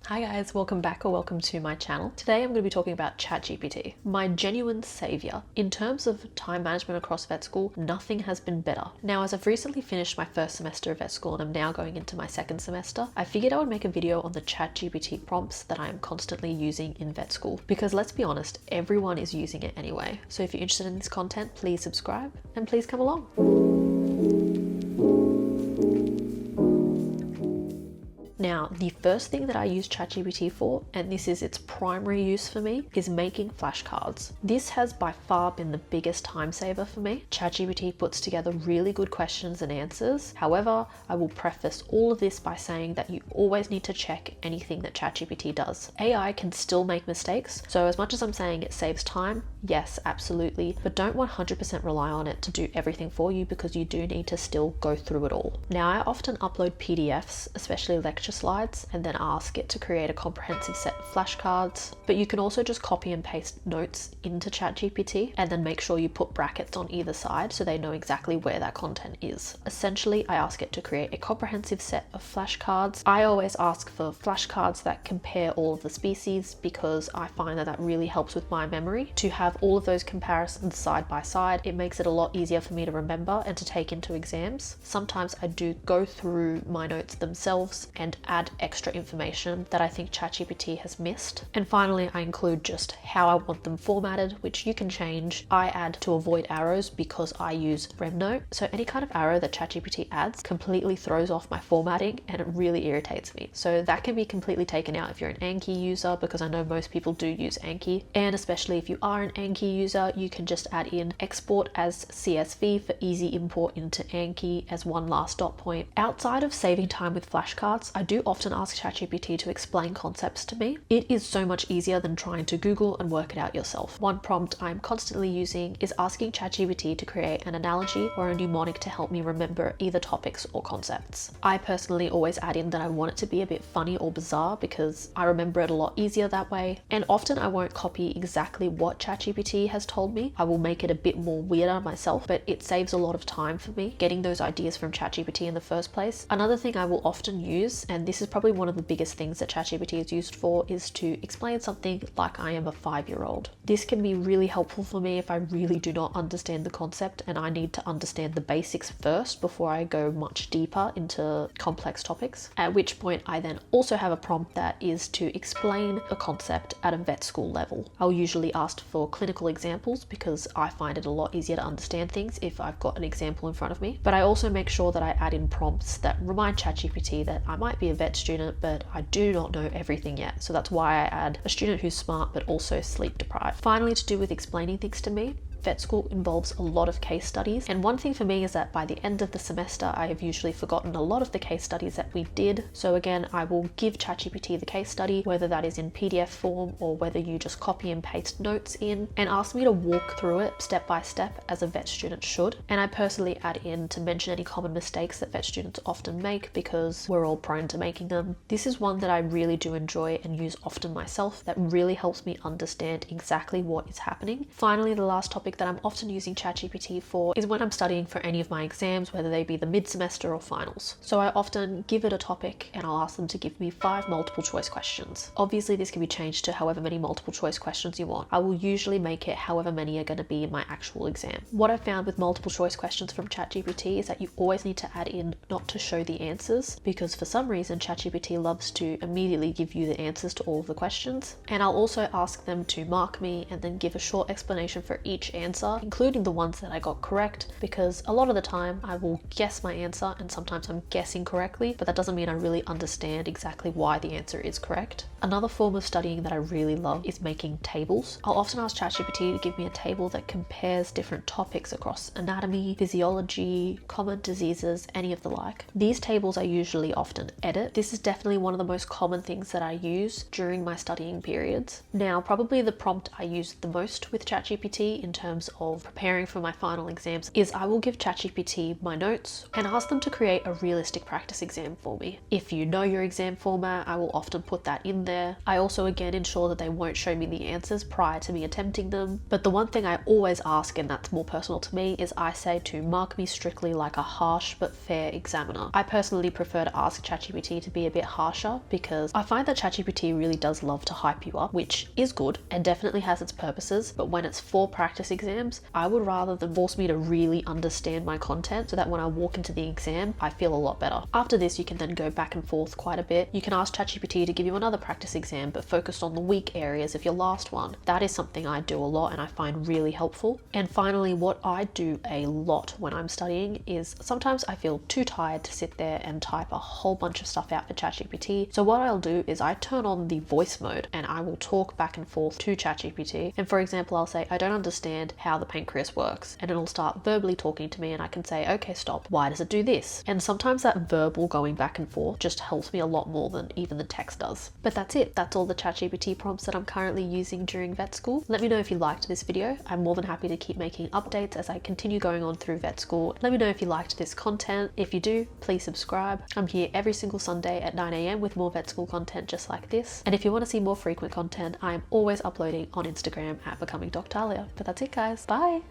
Hi guys, welcome back or welcome to my channel. Today I'm going to be talking about ChatGPT, my genuine savior. In terms of time management across vet school, nothing has been better. Now, as I've recently finished my first semester of vet school and I'm now going into my second semester, I figured I would make a video on the ChatGPT prompts that I am constantly using in vet school, because let's be honest, everyone is using it anyway. So if you're interested in this content, please subscribe and please come along. Now, the first thing that I use ChatGPT for, and this is its primary use for me, is making flashcards. This has by far been the biggest time saver for me. ChatGPT puts together really good questions and answers. However, I will preface all of this by saying that you always need to check anything that ChatGPT does. AI can still make mistakes, so as much as I'm saying it saves time, yes, absolutely, but don't 100% rely on it to do everything for you, because you do need to still go through it all. Now, I often upload PDFs, especially lecture slides, and then ask it to create a comprehensive set of flashcards, but you can also just copy and paste notes into ChatGPT and then make sure you put brackets on either side so they know exactly where that content is. Essentially, I ask it to create a comprehensive set of flashcards. I always ask for flashcards that compare all of the species, because I find that that really helps with my memory. To have all of those comparisons side by side, it makes it a lot easier for me to remember and to take into exams. Sometimes I do go through my notes themselves and add extra information that I think ChatGPT has missed. And finally, I include just how I want them formatted, which you can change. I add to avoid arrows because I use RemNote. So any kind of arrow that ChatGPT adds completely throws off my formatting and it really irritates me. So that can be completely taken out if you're an Anki user, because I know most people do use Anki. And especially if you are an Anki user, you can just add in export as CSV for easy import into Anki as one last dot point. Outside of saving time with flashcards, I do often ask ChatGPT to explain concepts to me. It is so much easier than trying to Google and work it out yourself. One prompt I'm constantly using is asking ChatGPT to create an analogy or a mnemonic to help me remember either topics or concepts. I personally always add in that I want it to be a bit funny or bizarre, because I remember it a lot easier that way. And often I won't copy exactly what ChatGPT has told me. I will make it a bit more weirder myself, but it saves a lot of time for me getting those ideas from ChatGPT in the first place. Another thing I will often use, and this is probably one of the biggest things that ChatGPT is used for, is to explain something like I am a 5-year-old. This can be really helpful for me if I really do not understand the concept and I need to understand the basics first before I go much deeper into complex topics, at which point I then also have a prompt that is to explain a concept at a vet school level. I'll usually ask for clinical examples because I find it a lot easier to understand things if I've got an example in front of me, but I also make sure that I add in prompts that remind ChatGPT that I might be a vet student, but I do not know everything yet. So that's why I add a student who's smart but also sleep deprived. Finally, to do with explaining things to me, vet school involves a lot of case studies, and one thing for me is that by the end of the semester I have usually forgotten a lot of the case studies that we did. So again, I will give ChatGPT the case study, whether that is in PDF form or whether you just copy and paste notes in, and ask me to walk through it step by step as a vet student should. And I personally add in to mention any common mistakes that vet students often make, because we're all prone to making them. This is one that I really do enjoy and use often myself, that really helps me understand exactly what is happening. Finally, the last topic that I'm often using ChatGPT for is when I'm studying for any of my exams, whether they be the mid-semester or finals. So I often give it a topic and I'll ask them to give me 5 multiple choice questions. Obviously this can be changed to however many multiple choice questions you want. I will usually make it however many are going to be in my actual exam. What I found with multiple choice questions from ChatGPT is that you always need to add in not to show the answers, because for some reason ChatGPT loves to immediately give you the answers to all of the questions. And I'll also ask them to mark me and then give a short explanation for each answer, including the ones that I got correct, because a lot of the time I will guess my answer and sometimes I'm guessing correctly, but that doesn't mean I really understand exactly why the answer is correct. Another form of studying that I really love is making tables. I'll often ask ChatGPT to give me a table that compares different topics across anatomy, physiology, common diseases, any of the like. These tables I usually often edit. This is definitely one of the most common things that I use during my studying periods. Now, probably the prompt I use the most with ChatGPT in terms terms of preparing for my final exams is I will give ChatGPT my notes and ask them to create a realistic practice exam for me. If you know your exam format, I will often put that in there. I also again ensure that they won't show me the answers prior to me attempting them. But the one thing I always ask, and that's more personal to me, is I say to mark me strictly like a harsh but fair examiner. I personally prefer to ask ChatGPT to be a bit harsher because I find that ChatGPT really does love to hype you up, which is good and definitely has its purposes, but when it's for practice exams, I would rather them force me to really understand my content so that when I walk into the exam, I feel a lot better. After this, you can then go back and forth quite a bit. You can ask ChatGPT to give you another practice exam, but focused on the weak areas of your last one. That is something I do a lot and I find really helpful. And finally, what I do a lot when I'm studying is sometimes I feel too tired to sit there and type a whole bunch of stuff out for ChatGPT. So what I'll do is I turn on the voice mode and I will talk back and forth to ChatGPT. And for example, I'll say, I don't understand how the pancreas works. And it'll start verbally talking to me and I can say, okay, stop. Why does it do this? And sometimes that verbal going back and forth just helps me a lot more than even the text does. But that's it. That's all the ChatGPT prompts that I'm currently using during vet school. Let me know if you liked this video. I'm more than happy to keep making updates as I continue going on through vet school. Let me know if you liked this content. If you do, please subscribe. I'm here every single Sunday at 9 a.m. with more vet school content just like this. And if you want to see more frequent content, I am always uploading on Instagram at Becoming Dr. Talia. But that's it, guys. Bye.